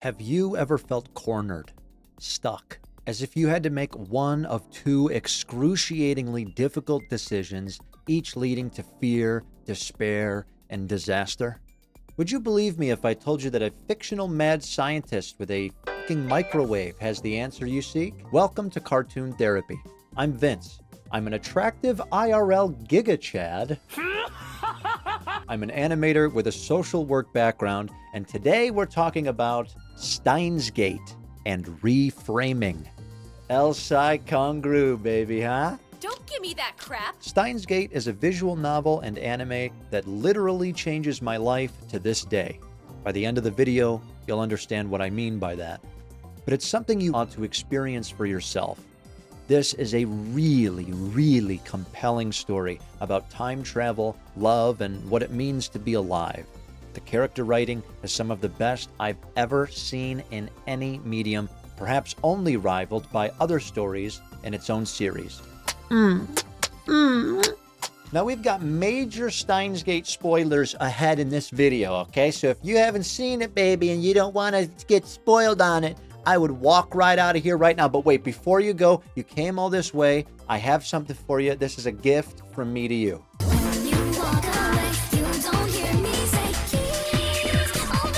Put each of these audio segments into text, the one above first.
Have you ever felt cornered, stuck, as if you had to make one of two excruciatingly difficult decisions, each leading to fear, despair, and disaster? Would you believe me if I told you that a fictional mad scientist with a fucking microwave has the answer you seek? Welcome to Cartoon Therapy. I'm Vince. I'm an attractive IRL Giga Chad. I'm an animator with a social work background, and today we're talking about Steins and reframing. El Sci Congru, baby, huh? Don't give me that crap! Steins is a visual novel and anime that literally changes my life to this day. By the end of the video, you'll understand what I mean by that. But it's something you ought to experience for yourself. This is a really compelling story about time travel, love, and what it means to be alive. The character writing is some of the best I've ever seen in any medium, perhaps only rivaled by other stories in its own series. Now we've got major Steins spoilers ahead in this video, okay? So if you haven't seen it, baby, and you don't want to get spoiled on it, I would walk right out of here right now. But wait, before you go, you came all this way. I have something for you. This is a gift from me to you. When you walk away, you don't hear me say keys. Oh,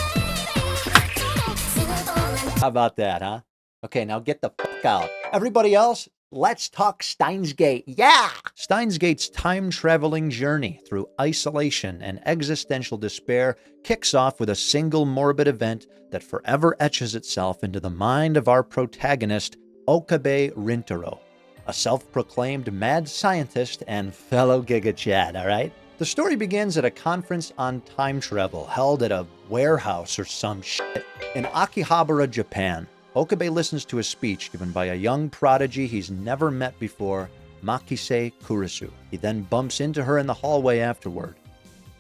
baby. How about that, huh? Okay, now get the fuck out. Everybody else, let's talk Steins Gate. Yeah! Steins Gate's time-traveling journey through isolation and existential despair kicks off with a single morbid event that forever etches itself into the mind of our protagonist, Okabe Rintaro, a self-proclaimed mad scientist and fellow Giga Chad, all right? The story begins at a conference on time travel held at a warehouse or some shit in Akihabara, Japan. Okabe listens to a speech given by a young prodigy he's never met before, Makise Kurisu. He then bumps into her in the hallway afterward.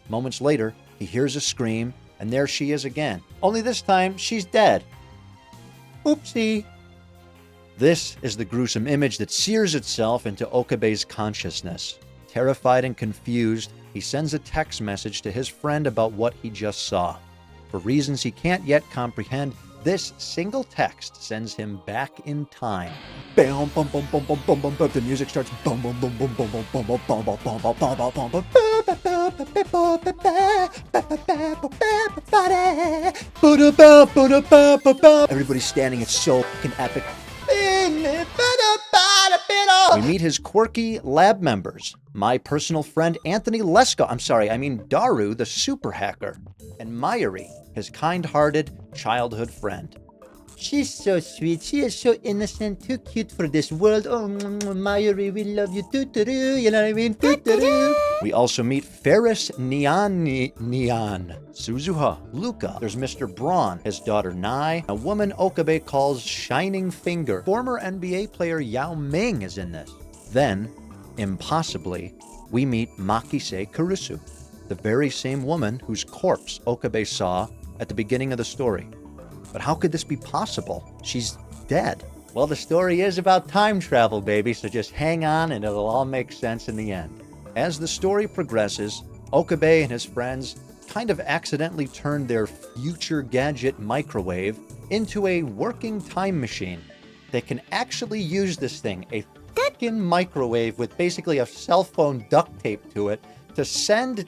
Moments later, he hears a scream, and there she is again. Only this time, she's dead. Oopsie. This is the gruesome image that sears itself into Okabe's consciousness. Terrified and confused, he sends a text message to his friend about what he just saw. For reasons he can't yet comprehend, this single text sends him back in time. Bam, bum, bum, bum, bum, bum, bum, bum. The music starts. Bum, bum, bum, bum, bum, bum, bum, bum, bum, bum, bum, bum, bum, bum, bum. Everybody's standing. It's so fucking epic. We meet his quirky lab members. My personal friend Anthony Lesko. Daru, the super hacker. And Mayuri, his kind-hearted childhood friend. She's so sweet. She is so innocent, too cute for this world. Oh, Mayuri, we love you. Doo-doo-doo. You know what I mean? Doo-doo-doo. We also meet Ferris Neon, Suzuha, Luca. There's Mr. Braun, his daughter Nai, a woman Okabe calls Shining Finger. Former NBA player Yao Ming is in this. Then, impossibly, we meet Makise Kurisu, the very same woman whose corpse Okabe saw at the beginning of the story. But how could this be possible? She's dead. Well, the story is about time travel, baby, so just hang on and it'll all make sense in the end. As the story progresses, Okabe and his friends kind of accidentally turned their future gadget microwave into a working time machine. They can actually use this thing, a fucking microwave with basically a cell phone duct tape to it, to send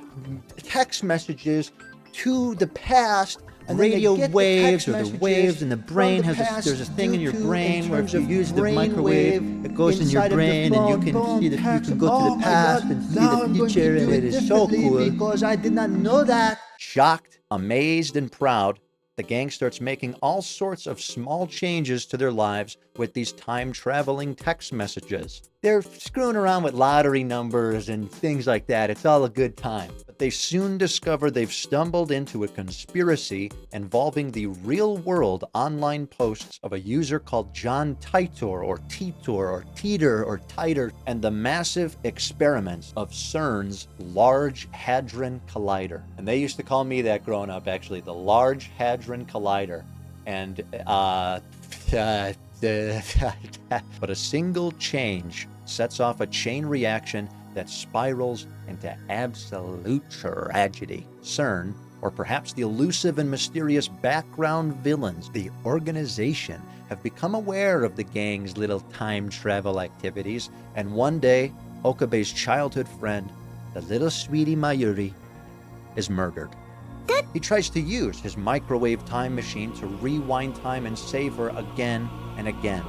text messages to the past. And radio waves, or the waves in the brain there's a thing in your brain where if you use the microwave, it goes in your brain and you can see that you can go to the past and see the future, and it is so cool. Because I did not know that. Shocked, amazed, and proud, the gang starts making all sorts of small changes to their lives with these time-traveling text messages. They're screwing around with lottery numbers and things like that. It's all a good time. But they soon discover they've stumbled into a conspiracy involving the real-world online posts of a user called John Titor, or Titor, or Teeter, or Titer, and the massive experiments of CERN's Large Hadron Collider. And they used to call me that growing up, actually, the Large Hadron Collider. And, but a single change sets off a chain reaction that spirals into absolute tragedy. CERN or perhaps the elusive and mysterious background villains, the organization, have become aware of the gang's little time travel activities, and one day, Okabe's childhood friend, the little sweetie Mayuri, is murdered. He tries to use his microwave time machine to rewind time and save her again and again,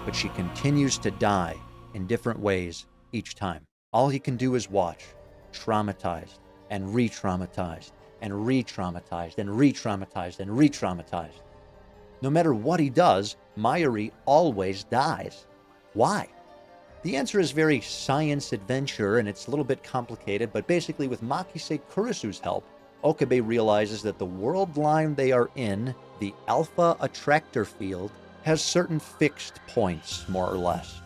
but she continues to die in different ways each time. All he can do is watch, traumatized and re-traumatized and re-traumatized and re-traumatized and re-traumatized. No matter what he does, Mayuri always dies. Why? The answer is very science adventure, and it's a little bit complicated, but basically with Makise Kurisu's help, Okabe realizes that the world line they are in, the alpha attractor field, has certain fixed points, more or less.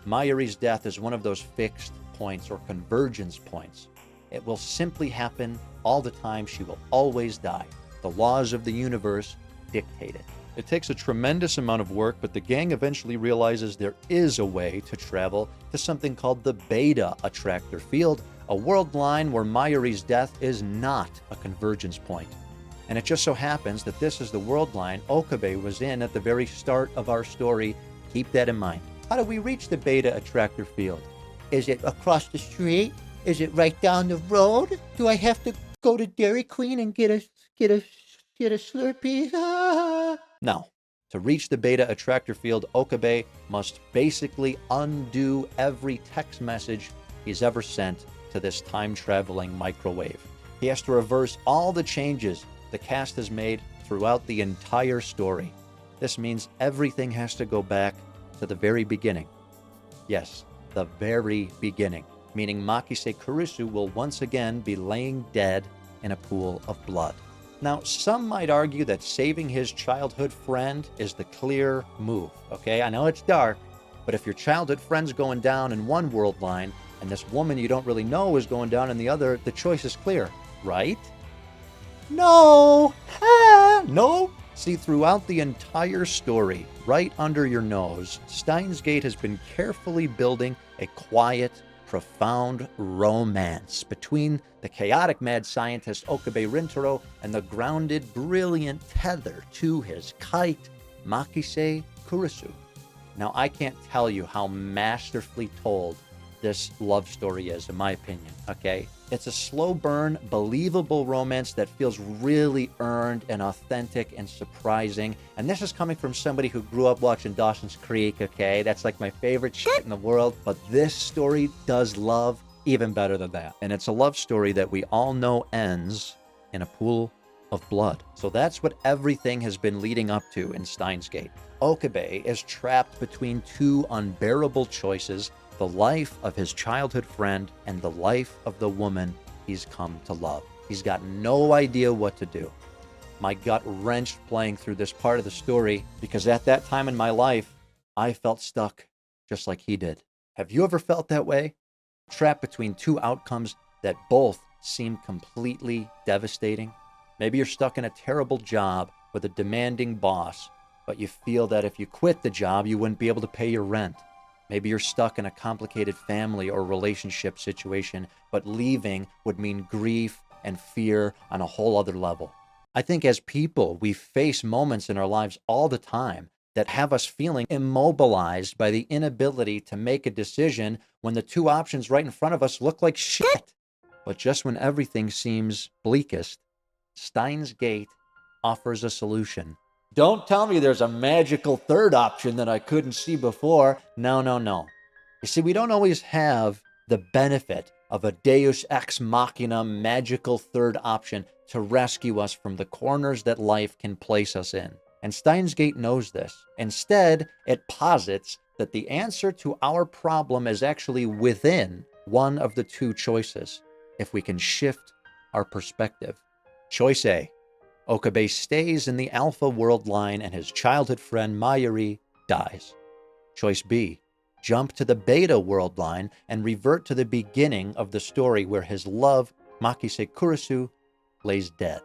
Mayuri's death is one of those fixed points or convergence points. It will simply happen all the time. She will always die. The laws of the universe dictate it. It takes a tremendous amount of work, but the gang eventually realizes there is a way to travel to something called the beta attractor field, a world line where Mayuri's death is not a convergence point. And it just so happens that this is the world line Okabe was in at the very start of our story. Keep that in mind. How do we reach the beta attractor field? Is it across the street? Is it right down the road? Do I have to go to Dairy Queen and get a Slurpee? No. To reach the beta attractor field, Okabe must basically undo every text message he's ever sent to this time-traveling microwave. He has to reverse all the changes the cast has made throughout the entire story. This means everything has to go back to the very beginning. Yes, the very beginning, meaning Makise Kurisu will once again be laying dead in a pool of blood. Now, some might argue that saving his childhood friend is the clear move, okay? I know it's dark, but if your childhood friend's going down in one world line and this woman you don't really know is going down in the other, the choice is clear, right? No! No! See, throughout the entire story, right under your nose, Steins Gate has been carefully building a quiet, profound romance between the chaotic mad scientist Okabe Rintaro and the grounded, brilliant tether to his kite, Makise Kurisu. Now, I can't tell you how masterfully told this love story is, in my opinion, okay? It's a slow burn, believable romance that feels really earned and authentic and surprising. And this is coming from somebody who grew up watching Dawson's Creek, okay? That's like my favorite shit in the world. But this story does love even better than that. And it's a love story that we all know ends in a pool of blood. So that's what everything has been leading up to in Steins Gate. Okabe is trapped between two unbearable choices: the life of his childhood friend and the life of the woman he's come to love. He's got no idea what to do. My gut wrenched playing through this part of the story because at that time in my life, I felt stuck just like he did. Have you ever felt that way? Trapped between two outcomes that both seem completely devastating? Maybe you're stuck in a terrible job with a demanding boss, but you feel that if you quit the job, you wouldn't be able to pay your rent. Maybe you're stuck in a complicated family or relationship situation, but leaving would mean grief and fear on a whole other level. I think as people, we face moments in our lives all the time that have us feeling immobilized by the inability to make a decision when the two options right in front of us look like shit. But just when everything seems bleakest, Steins Gate offers a solution. Don't tell me there's a magical third option that I couldn't see before. No. You see, we don't always have the benefit of a Deus Ex Machina magical third option to rescue us from the corners that life can place us in. And Steins Gate knows this. Instead, it posits that the answer to our problem is actually within one of the two choices, if we can shift our perspective. Choice A: Okabe stays in the Alpha world line and his childhood friend Mayuri dies. Choice B: jump to the Beta world line and revert to the beginning of the story where his love, Makise Kurisu, lays dead.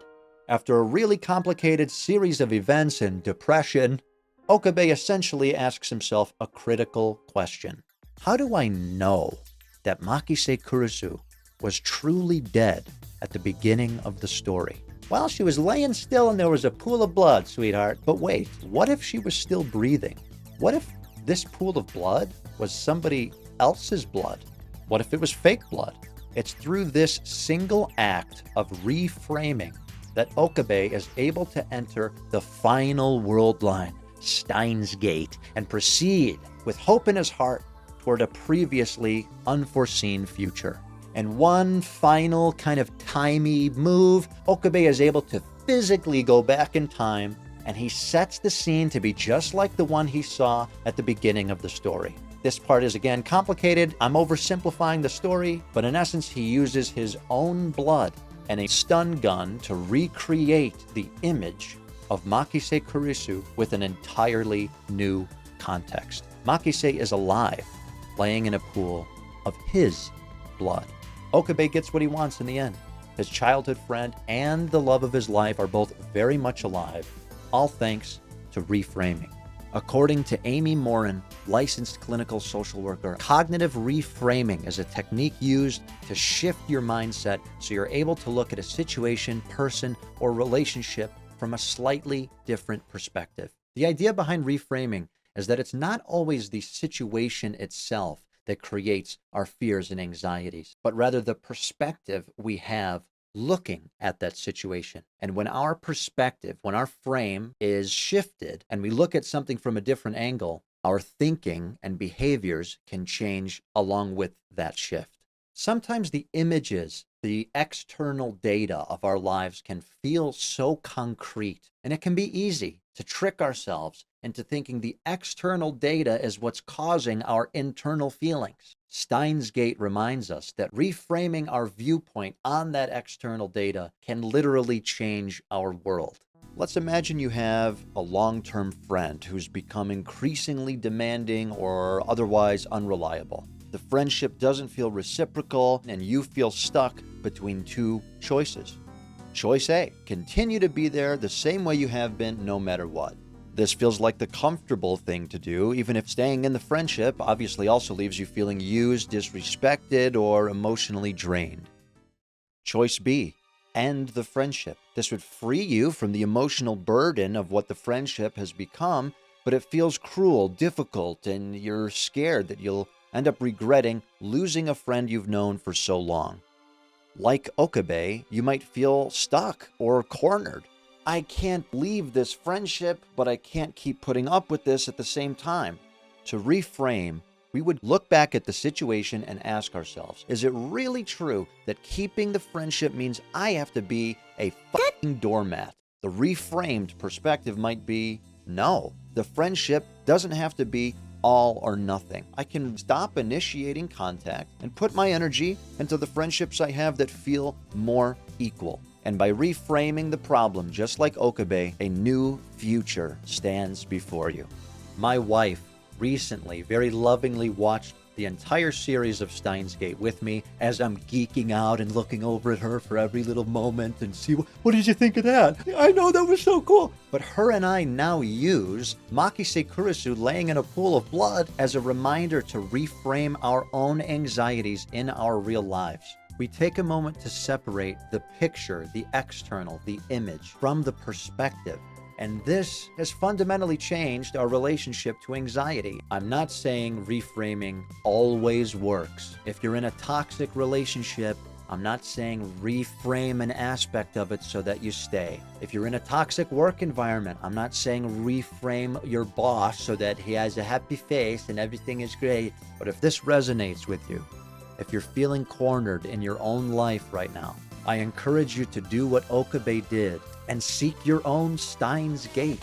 After a really complicated series of events and depression, Okabe essentially asks himself a critical question. How do I know that Makise Kurisu was truly dead at the beginning of the story? Well, she was laying still and there was a pool of blood, sweetheart. But wait, what if she was still breathing? What if this pool of blood was somebody else's blood? What if it was fake blood? It's through this single act of reframing that Okabe is able to enter the final world line, Steins Gate, and proceed with hope in his heart toward a previously unforeseen future. And one final kind of timey move, Okabe is able to physically go back in time, and he sets the scene to be just like the one he saw at the beginning of the story. This part is again complicated. I'm oversimplifying the story, but in essence, he uses his own blood and a stun gun to recreate the image of Makise Kurisu with an entirely new context. Makise is alive, laying in a pool of his blood. Okabe gets what he wants in the end. His childhood friend and the love of his life are both very much alive, all thanks to reframing. According to Amy Morin, licensed clinical social worker, cognitive reframing is a technique used to shift your mindset so you're able to look at a situation, person, or relationship from a slightly different perspective. The idea behind reframing is that it's not always the situation itself that creates our fears and anxieties, but rather the perspective we have looking at that situation. And when our perspective, when our frame is shifted and we look at something from a different angle, our thinking and behaviors can change along with that shift. Sometimes the images, the external data of our lives can feel so concrete, and it can be easy to trick ourselves into thinking the external data is what's causing our internal feelings. Steins Gate reminds us that reframing our viewpoint on that external data can literally change our world. Let's imagine you have a long-term friend who's become increasingly demanding or otherwise unreliable. The friendship doesn't feel reciprocal, and you feel stuck between two choices. Choice A, continue to be there the same way you have been no matter what. This feels like the comfortable thing to do, even if staying in the friendship obviously also leaves you feeling used, disrespected, or emotionally drained. Choice B, end the friendship. This would free you from the emotional burden of what the friendship has become, but it feels cruel, difficult, and you're scared that you'll end up regretting losing a friend you've known for so long. Like Okabe, you might feel stuck or cornered. I can't leave this friendship, but I can't keep putting up with this at the same time. To reframe, we would look back at the situation and ask ourselves, is it really true that keeping the friendship means I have to be a fucking doormat? The reframed perspective might be, no, the friendship doesn't have to be all or nothing. I can stop initiating contact and put my energy into the friendships I have that feel more equal. And by reframing the problem, just like Okabe, a new future stands before you. My wife recently very lovingly watched the entire series of Steins Gate with me as I'm geeking out and looking over at her for every little moment and see, what did you think of that? I know, that was so cool. But her and I now use Makise Kurisu laying in a pool of blood as a reminder to reframe our own anxieties in our real lives. We take a moment to separate the picture, the external, the image from the perspective. And this has fundamentally changed our relationship to anxiety. I'm not saying reframing always works. If you're in a toxic relationship, I'm not saying reframe an aspect of it so that you stay. If you're in a toxic work environment, I'm not saying reframe your boss so that he has a happy face and everything is great. But if this resonates with you, if you're feeling cornered in your own life right now, I encourage you to do what Okabe did and seek your own Steins Gate.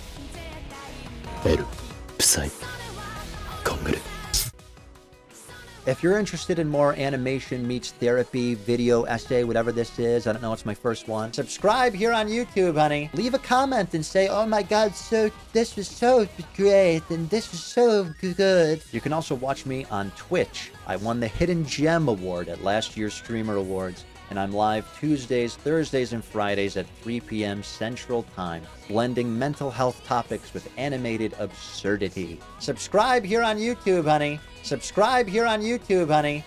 If you're interested in more animation meets therapy, video, essay, whatever this is, I don't know, it's my first one, subscribe here on YouTube, honey. Leave a comment and say, oh my God, this was so great and this was so good. You can also watch me on Twitch. I won the Hidden Gem Award at last year's Streamer Awards, and I'm live Tuesdays, Thursdays, and Fridays at 3 p.m. Central Time, blending mental health topics with animated absurdity. Subscribe here on YouTube, honey. Subscribe here on YouTube, honey.